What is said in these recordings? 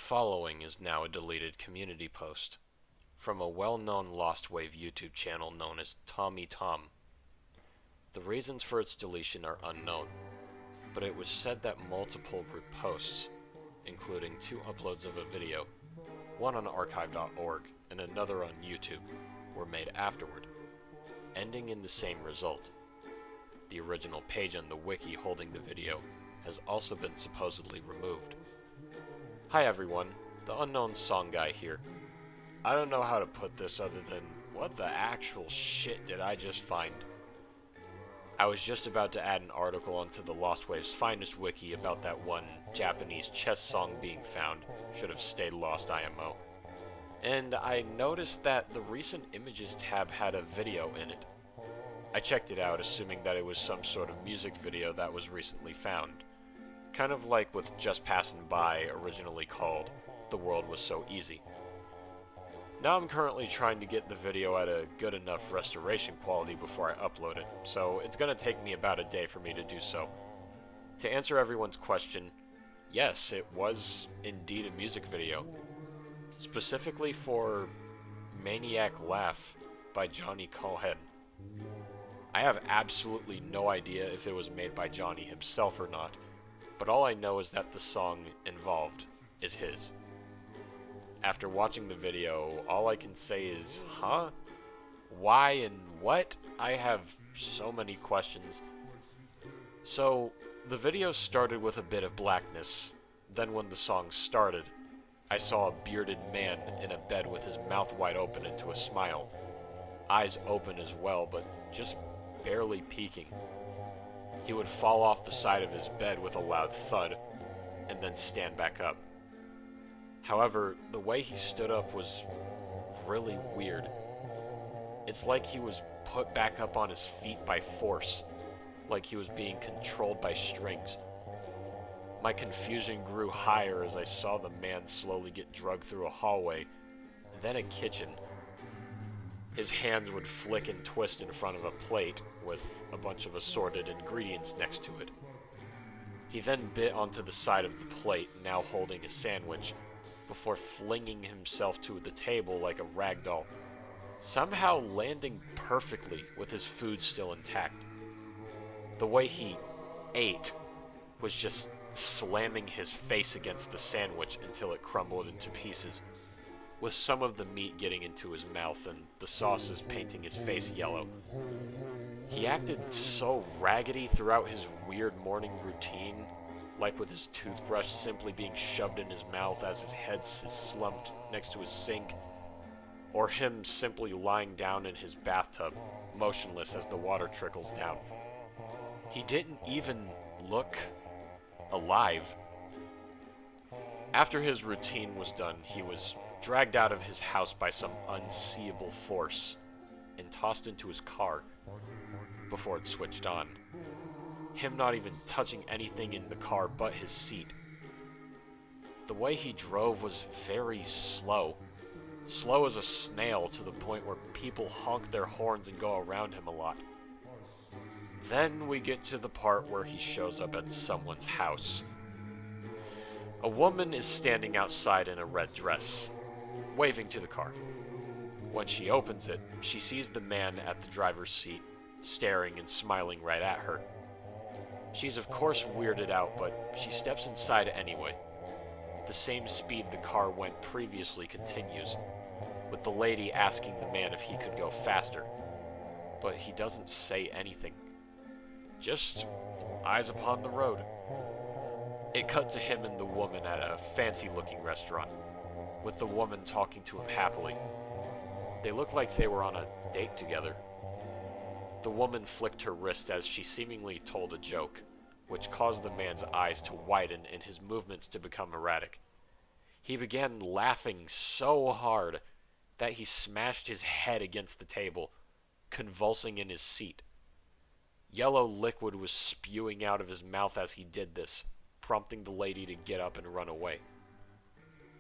following is now a deleted community post from a well-known Lostwave YouTube channel known as Tommy Tom. The reasons for its deletion are unknown, but it was said that multiple reposts, including 2 uploads of a video, one on archive.org and another on YouTube, were made afterward, ending in the same result. The original page on the Wiki holding the video has also been supposedly removed. Hi everyone, the unknown song guy here. I don't know how to put this other than, what the actual shit did I just find? I was just about to add an article onto the Lostwave's finest wiki about that one Japanese chess song being found, should have stayed lost IMO. And I noticed that the recent images tab had a video in it. I checked it out assuming that it was some sort of music video that was recently found. Kind of like with Just Passing By originally called The World Was So Easy. Now I'm currently trying to get the video at a good enough restoration quality before I upload it, so it's going to take me about a day for me to do so. To answer everyone's question, yes, it was indeed a music video. Specifically for Maniac Laugh by Jonny Cohen. I have absolutely no idea if it was made by Jonny himself or not, but all I know is that the song involved is his. After watching the video, all I can say is, huh? Why and what? I have so many questions. So, the video started with a bit of blackness. Then when the song started, I saw a bearded man in a bed with his mouth wide open into a smile. Eyes open as well, but just barely peeking. He would fall off the side of his bed with a loud thud, and then stand back up. However, the way he stood up was really weird. It's like he was put back up on his feet by force, like he was being controlled by strings. My confusion grew higher as I saw the man slowly get dragged through a hallway, then a kitchen. His hands would flick and twist in front of a plate with a bunch of assorted ingredients next to it. He then bit onto the side of the plate, now holding a sandwich, before flinging himself to the table like a rag doll, somehow landing perfectly with his food still intact. The way he ate was just slamming his face against the sandwich until it crumbled into pieces, with some of the meat getting into his mouth and the sauces painting his face yellow. He acted so raggedy throughout his weird morning routine, like with his toothbrush simply being shoved in his mouth as his head is slumped next to his sink, or him simply lying down in his bathtub, motionless as the water trickles down. He didn't even look alive. After his routine was done, he was dragged out of his house by some unseeable force and tossed into his car before it switched on. Him not even touching anything in the car but his seat. The way he drove was very slow. Slow as a snail, to the point where people honk their horns and go around him a lot. Then we get to the part where he shows up at someone's house. A woman is standing outside in a red dress, waving to the car. When she opens it, she sees the man at the driver's seat, staring and smiling right at her. She's of course weirded out, but she steps inside anyway. The same speed the car went previously continues, with the lady asking the man if he could go faster. But he doesn't say anything. Just eyes upon the road. It cut to him and the woman at a fancy-looking restaurant, with the woman talking to him happily. They looked like they were on a date together. The woman flicked her wrist as she seemingly told a joke, which caused the man's eyes to widen and his movements to become erratic. He began laughing so hard that he smashed his head against the table, convulsing in his seat. Yellow liquid was spewing out of his mouth as he did this, prompting the lady to get up and run away.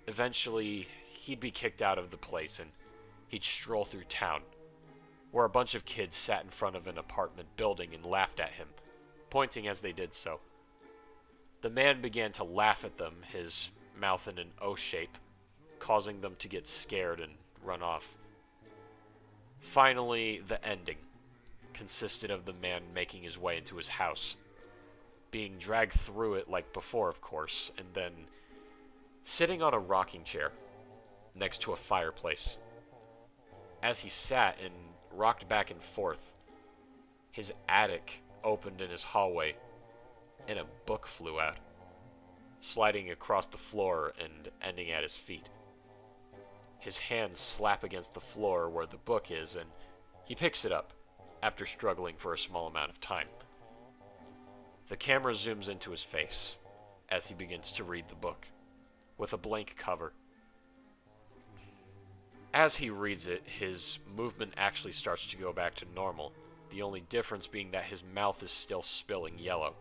Eventually, he'd be kicked out of the place and he'd stroll through town, where a bunch of kids sat in front of an apartment building and laughed at him, pointing as they did so. The man began to laugh at them, his mouth in an O shape, causing them to get scared and run off. Finally, the ending consisted of the man making his way into his house, being dragged through it like before, of course, and then sitting on a rocking chair next to a fireplace. As he sat and rocked back and forth, his attic opened in his hallway, and a book flew out, sliding across the floor and ending at his feet. His hands slap against the floor where the book is, and he picks it up after struggling for a small amount of time. The camera zooms into his face as he begins to read the book, with a blank cover. As he reads it, his movement actually starts to go back to normal, the only difference being that his mouth is still spilling yellow.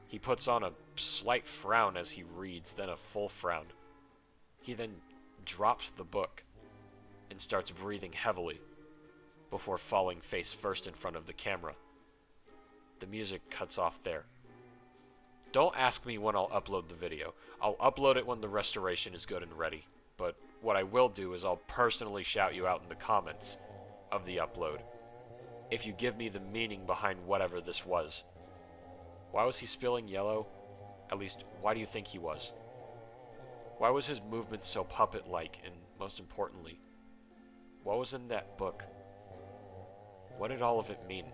He puts on a slight frown as he reads, then a full frown. He then drops the book and starts breathing heavily before falling face first in front of the camera. The music cuts off there. Don't ask me when I'll upload the video. I'll upload it when the restoration is good and ready, but what I will do is I'll personally shout you out in the comments of the upload if you give me the meaning behind whatever this was. Why was he spilling yellow? At least, why do you think he was? Why was his movement so puppet-like, and most importantly, what was in that book? What did all of it mean?